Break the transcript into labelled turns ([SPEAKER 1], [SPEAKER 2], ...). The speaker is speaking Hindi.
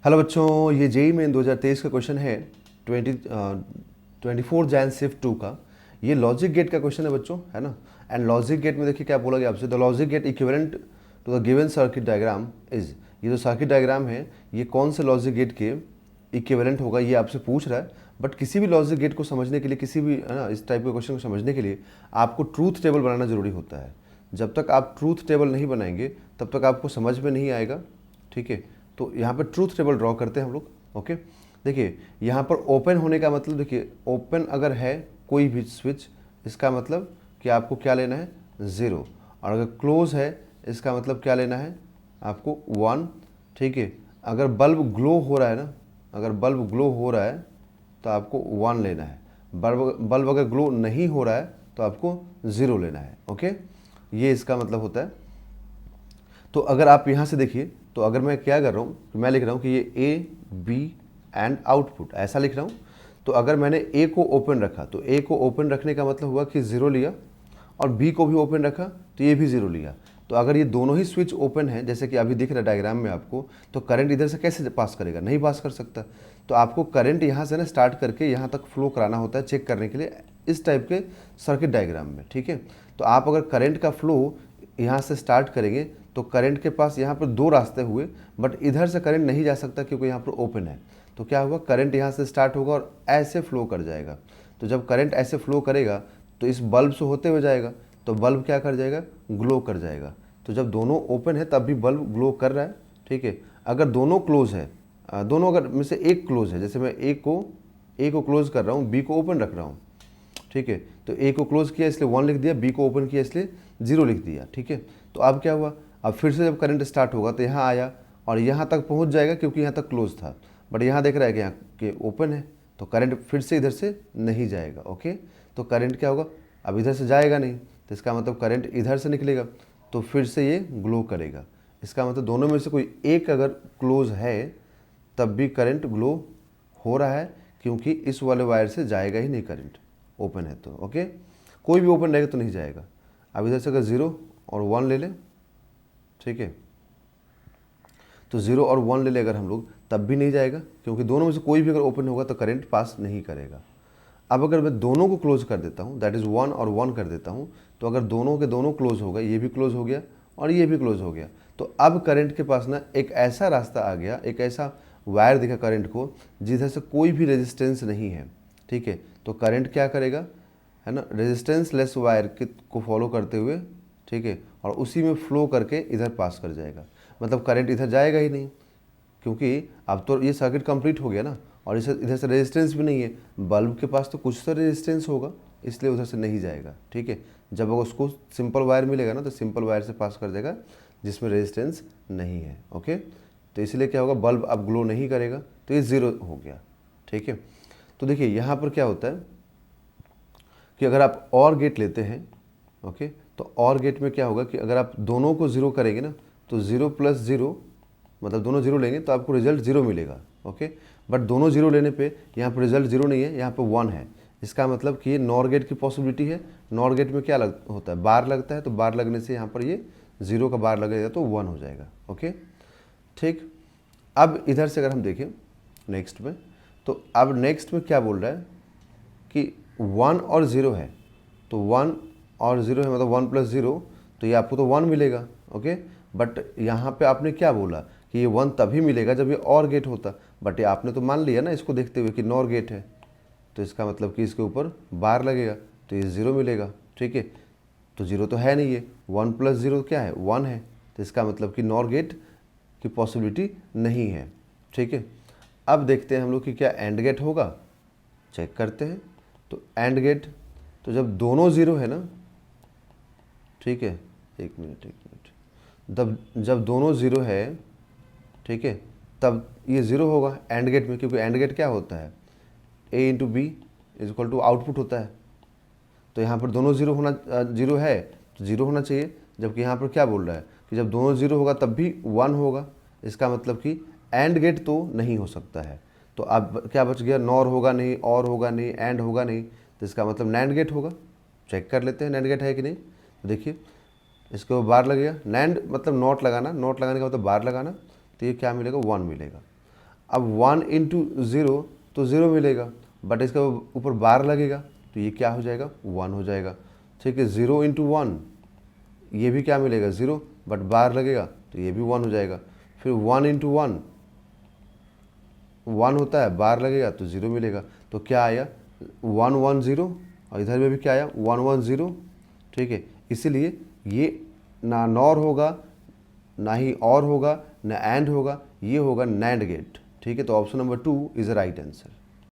[SPEAKER 1] हेलो बच्चों, ये जेई में 2023 का क्वेश्चन है 24 जैन सिफ्ट 2 का। ये लॉजिक गेट का क्वेश्चन है बच्चों, है ना। एंड लॉजिक गेट में देखिए क्या बोला गया आपसे, the logic gate equivalent to the given circuit diagram is. ये जो सर्किट डायग्राम है ये कौन से लॉजिक गेट के इक्विवेलेंट होगा ये आपसे पूछ रहा है। बट किसी भी लॉजिक गेट को समझने के लिए, किसी भी, है ना, इस टाइप के क्वेश्चन को समझने के लिए आपको ट्रूथ टेबल बनाना जरूरी होता है। जब तक आप ट्रूथ टेबल नहीं बनाएंगे तब तक आपको समझ में नहीं आएगा। ठीक है, तो यहाँ पर ट्रूथ टेबल ड्रॉ करते हैं हम लोग। ओके, देखिए यहाँ पर ओपन होने का मतलब, देखिए ओपन अगर है कोई भी स्विच, इसका मतलब कि आपको क्या लेना है, 0। और अगर क्लोज है इसका मतलब क्या लेना है, आपको 1। ठीक है, अगर बल्ब ग्लो हो रहा है ना, अगर बल्ब ग्लो हो रहा है तो आपको 1 लेना है। बल्ब अगर ग्लो नहीं हो रहा है तो आपको 0 लेना है। ओके, ये इसका मतलब होता है। तो अगर आप यहाँ से देखिए, तो अगर मैं क्या कर रहा हूँ, मैं लिख रहा हूँ कि ये ए बी एंड आउटपुट, ऐसा लिख रहा हूँ। तो अगर मैंने ए को ओपन रखा तो ए को ओपन रखने का मतलब हुआ कि 0 लिया, और बी को भी ओपन रखा तो ये भी 0 लिया। तो अगर ये दोनों ही स्विच ओपन है, जैसे कि अभी दिख रहा है डायग्राम में आपको, तो करंट इधर से कैसे पास करेगा, नहीं पास कर सकता। तो आपको करंट यहाँ से ना स्टार्ट करके यहाँ तक फ्लो कराना होता है चेक करने के लिए, इस टाइप के सर्किट डायग्राम में। ठीक है, तो आप अगर करंट का फ्लो यहाँ से स्टार्ट करेंगे तो करंट के पास यहाँ पर 2 रास्ते हुए, बट इधर से करंट नहीं जा सकता क्योंकि यहाँ पर ओपन है। तो क्या होगा, करंट यहाँ से स्टार्ट होगा और ऐसे फ्लो कर जाएगा। तो जब करंट ऐसे फ्लो करेगा तो इस बल्ब से होते हुए जाएगा, तो बल्ब क्या कर जाएगा, ग्लो कर जाएगा। तो जब दोनों ओपन है तब भी बल्ब ग्लो कर रहा है। ठीक है, अगर दोनों क्लोज है, दोनों अगर में से एक क्लोज है, जैसे मैं ए को क्लोज कर रहा हूँ, बी को ओपन रख रहा हूँ। ठीक है, तो ए को क्लोज किया इसलिए 1 लिख दिया, बी को ओपन किया इसलिए 0 लिख दिया। ठीक है, तो अब क्या हुआ, अब फिर से जब करंट स्टार्ट होगा तो यहाँ आया और यहाँ तक पहुँच जाएगा क्योंकि यहाँ तक क्लोज था। बट यहाँ देख रहा है कि यहाँ के ओपन है, तो करंट फिर से इधर से नहीं जाएगा। ओके, तो करंट क्या होगा, अब इधर से जाएगा नहीं, तो इसका मतलब करंट इधर से निकलेगा, तो फिर से ये ग्लो करेगा। इसका मतलब दोनों में से कोई एक अगर क्लोज है तब भी करंट ग्लो हो रहा है, क्योंकि इस वाले वायर से जाएगा ही नहीं करंट, ओपन है तो। ओके, कोई भी ओपन रहेगा तो नहीं जाएगा। अब इधर से अगर 0 और 1 ले लें, ठीक है, तो 0 और 1 ले ले अगर हम लोग, तब भी नहीं जाएगा, क्योंकि दोनों में से कोई भी अगर ओपन होगा तो करंट पास नहीं करेगा। अब अगर मैं दोनों को क्लोज कर देता हूँ, दैट इज़ 1 और 1 कर देता हूँ, तो अगर दोनों के दोनों क्लोज हो गए, ये भी क्लोज हो गया और ये भी क्लोज हो गया, तो अब करंट के पास ना एक ऐसा रास्ता आ गया, एक ऐसा वायर दिखा करंट को जिधर से कोई भी रेजिस्टेंस नहीं है। ठीक है, तो करंट क्या करेगा, है ना, रेजिस्टेंस लेस वायर को फॉलो करते हुए, ठीक है, और उसी में फ्लो करके इधर पास कर जाएगा। मतलब करंट इधर जाएगा ही नहीं, क्योंकि अब तो ये सर्किट कंप्लीट हो गया ना, और इसे इधर से रेजिस्टेंस भी नहीं है, बल्ब के पास तो कुछ तो रेजिस्टेंस होगा, इसलिए उधर से नहीं जाएगा। ठीक है, जब अगर उसको सिंपल वायर मिलेगा ना तो सिंपल वायर से पास कर देगा जिसमें रेजिस्टेंस नहीं है। ओके, तो इसलिए क्या होगा, बल्ब अब ग्लो नहीं करेगा, तो ये 0 हो गया। ठीक है, तो देखिए यहाँ पर क्या होता है कि अगर आप और गेट लेते हैं, ओके, तो और गेट में क्या होगा कि अगर आप दोनों को 0 करेंगे ना, तो 0 + 0, मतलब दोनों 0 लेंगे तो आपको रिजल्ट 0 मिलेगा। ओके, बट दोनों 0 लेने पे यहाँ पर रिजल्ट 0 नहीं है, यहाँ पर 1 है। इसका मतलब कि ये नॉर गेट की पॉसिबिलिटी है। नॉर गेट में क्या होता है, बार लगता है, तो बार लगने से यहाँ पर ये 0 का बार लगेगा तो 1 हो जाएगा। ओके, ठीक। अब इधर से अगर हम देखें नेक्स्ट में, तो अब नेक्स्ट में क्या बोल रहा है कि 1 और 0 है, तो 1 और 0 है, मतलब 1 + 0, तो ये आपको तो 1 मिलेगा। ओके, बट यहाँ पे आपने क्या बोला कि ये 1 तभी मिलेगा जब ये और गेट होता, बट ये आपने तो मान लिया ना इसको देखते हुए कि नॉर गेट है, तो इसका मतलब कि इसके ऊपर बार लगेगा तो ये 0 मिलेगा। ठीक है, तो 0 तो है नहीं, ये 1 + 0 क्या है, 1 है, तो इसका मतलब कि नॉर गेट की पॉसिबिलिटी नहीं है। ठीक है, अब देखते हैं हम लोग कि क्या एंड गेट होगा, चेक करते हैं। तो एंड गेट, तो जब दोनों 0 है ना, ठीक है, एक मिनट, जब दोनों 0 है, ठीक है, तब ये 0 होगा एंड गेट में, क्योंकि एंड गेट क्या होता है, A × B = आउटपुट होता है। तो यहाँ पर दोनों 0 होना, 0 है तो 0 होना चाहिए, जबकि यहाँ पर क्या बोल रहा है कि जब दोनों 0 होगा तब भी 1 होगा। इसका मतलब कि एंड गेट तो नहीं हो सकता है। तो अब क्या बच गया, नॉर होगा नहीं, और होगा नहीं, एंड होगा नहीं, तो इसका मतलब नैंड गेट होगा। चेक कर लेते हैं नैंड गेट है कि नहीं। तो देखिए इसके ऊपर बार लगेगा, नैंड मतलब नॉट लगाना, नॉट लगाने का मतलब बार लगाना, तो ये क्या मिलेगा, 1 मिलेगा। अब 1 इंटू ज़ीरो तो ज़ीरो मिलेगा, बट इसका ऊपर बार लगेगा तो ये क्या हो जाएगा, 1 हो जाएगा। ठीक है, 0 इंटू 1 ये भी क्या मिलेगा, 0, बट बार लगेगा तो ये भी 1 हो जाएगा। फिर 1 इंटू 1 1 होता है, बार लगेगा तो 0 मिलेगा। तो क्या आया, 1 1 0, और इधर में भी क्या आया, 1 1 0। ठीक है, इसीलिए ये ना नॉर होगा, ना ही और होगा, ना एंड होगा, ये होगा नैंड गेट। ठीक है, तो option number 2 is the right answer.